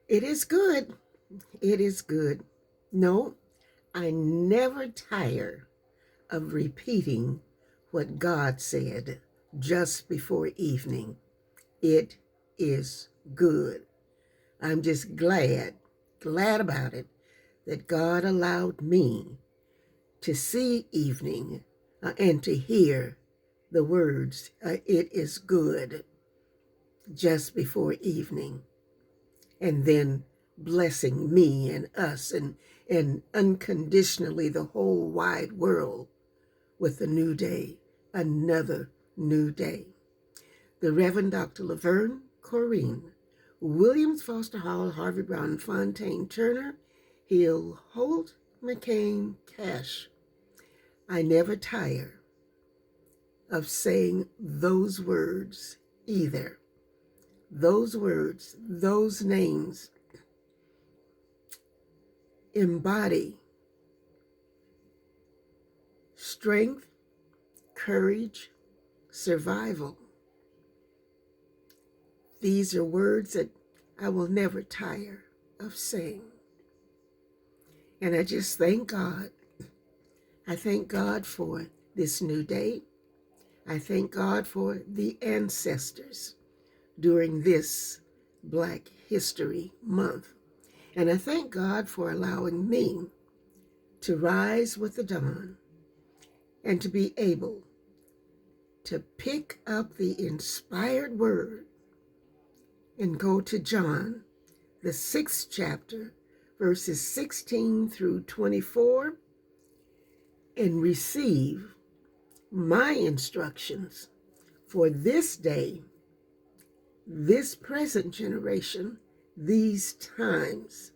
It is good. It is good. No, I never tire of repeating what God said just before evening. It is good. I'm just glad about it, that God allowed me to see evening and to hear the words, it is good, just before evening, and then blessing me and us and unconditionally the whole wide world with a new day, another new day. The Reverend Dr. Laverne Corrine, Williams Foster Hall, Harvey Brown Fontaine Turner, Hill Holt, McCain Cash. I never tire of saying those words either. Those words, those names embody strength, courage, survival. These are words that I will never tire of saying. And I just thank God. I thank God for this new day. I thank God for the ancestors during this Black History Month. And I thank God for allowing me to rise with the dawn and to be able to pick up the inspired word and go to John, the 6th chapter, verses 16 through 24, and receive my instructions for this day, this present generation, these times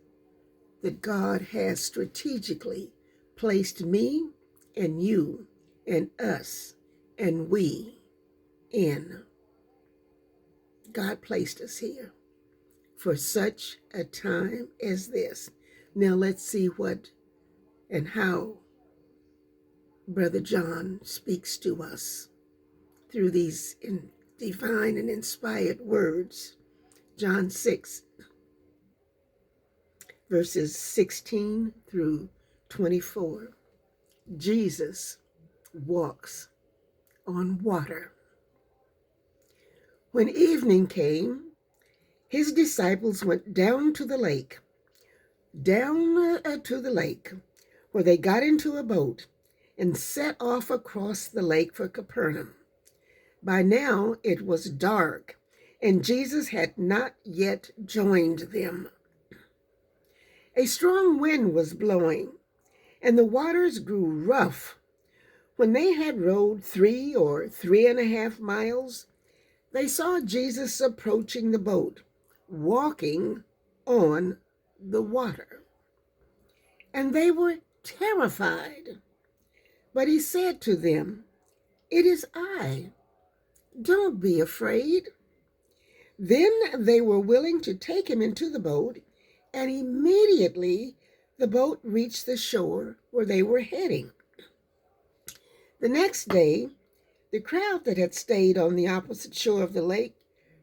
that God has strategically placed me and you and us and we in. God placed us here for such a time as this. Now let's see what and how Brother John speaks to us through these divine and inspired words. John 6, verses 16 through 24. Jesus walks on water. When evening came, his disciples went down to the lake, where they got into a boat and set off across the lake for Capernaum. By now it was dark, and Jesus had not yet joined them. A strong wind was blowing, and the waters grew rough. When they had rowed 3 or 3.5 miles, they saw Jesus approaching the boat, walking on the water. And they were terrified. But he said to them, "It is I. Don't be afraid." Then they were willing to take him into the boat, and immediately the boat reached the shore where they were heading. The next day, the crowd that had stayed on the opposite shore of the lake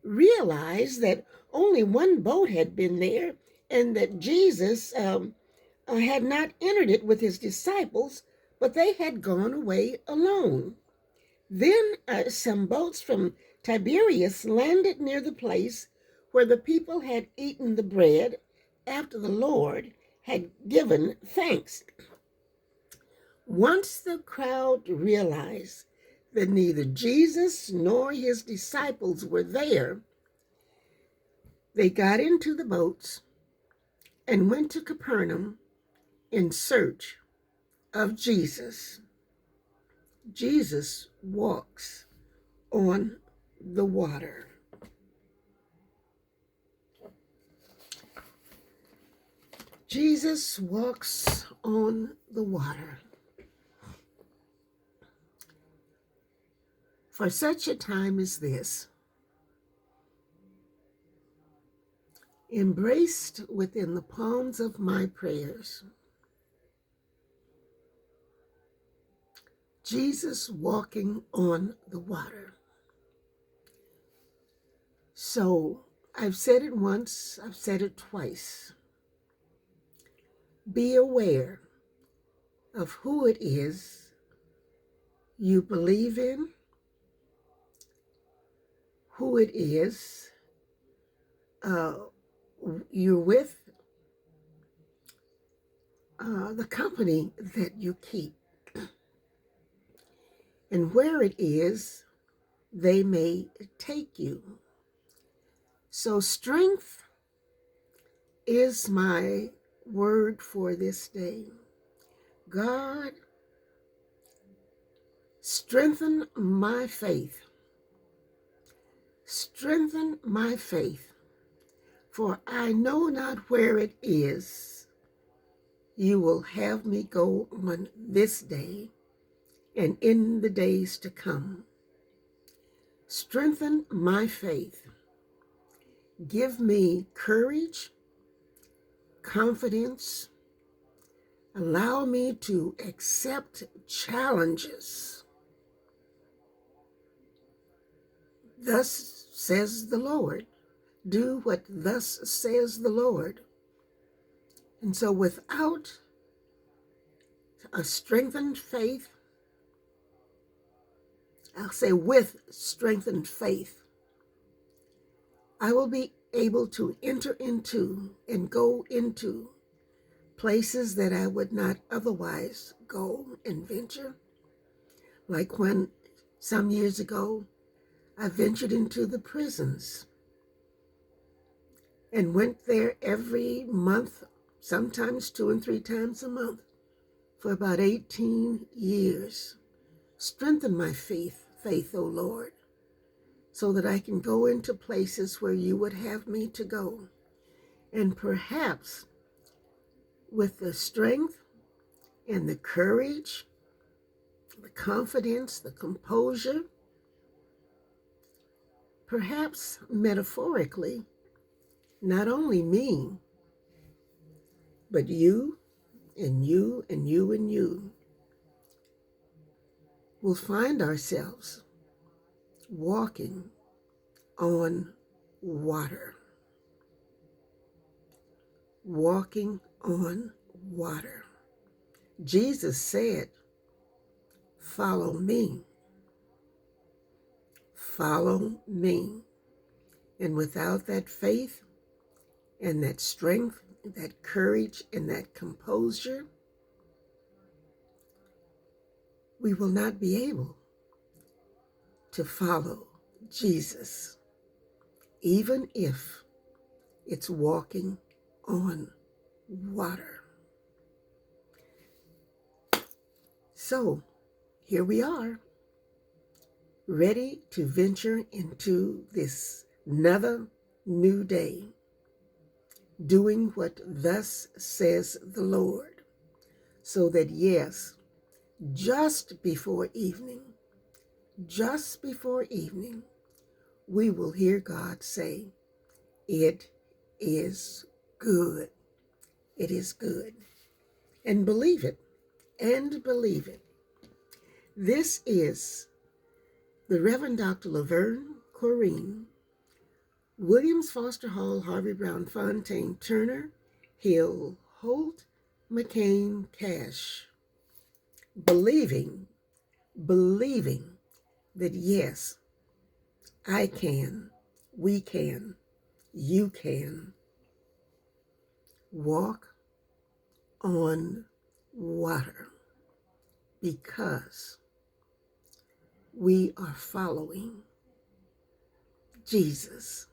realized that only one boat had been there and that Jesus had not entered it with his disciples, but they had gone away alone. Then some boats from Tiberias landed near the place where the people had eaten the bread after the Lord had given thanks. Once the crowd realized that neither Jesus nor his disciples were there, they got into the boats and went to Capernaum in search of Jesus. Jesus walks on the water. Jesus walks on the water. For such a time as this, embraced within the palms of my prayers, Jesus walking on the water. So I've said it once, I've said it twice. Be aware of who it is you believe in, who it is you're with, the company that you keep, and where it is they may take you. So strength is my word for this day. God, strengthen my faith. Strengthen my faith, for I know not where it is you will have me go on this day and in the days to come. Strengthen my faith. Give me courage, confidence. Allow me to accept challenges. Thus says the Lord. Do what thus says the Lord. And so without a strengthened faith, I'll say with strengthened faith, I will be able to enter into and go into places that I would not otherwise go and venture. Like when some years ago, I ventured into the prisons and went there every month, sometimes 2 and 3 times a month, for about 18 years. Strengthen my faith, O Lord, so that I can go into places where you would have me to go. And perhaps with the strength and the courage, the confidence, the composure, perhaps metaphorically, not only me, but you and you and you and you will find ourselves walking on water. Walking on water. Jesus said, follow me. Follow me. And without that faith and that strength, that courage and that composure, we will not be able to follow Jesus, even if it's walking on water. So here we are, ready to venture into this another new day, doing what thus says the Lord, so that yes, just before evening, we will hear God say, it is good. It is good. And believe it. And believe it. This is the Reverend Dr. Laverne Corrine, Williams Foster Hall, Harvey Brown Fontaine Turner, Hill Holt, McCain Cash. Believing that yes, I can, we can, you can walk on water because we are following Jesus.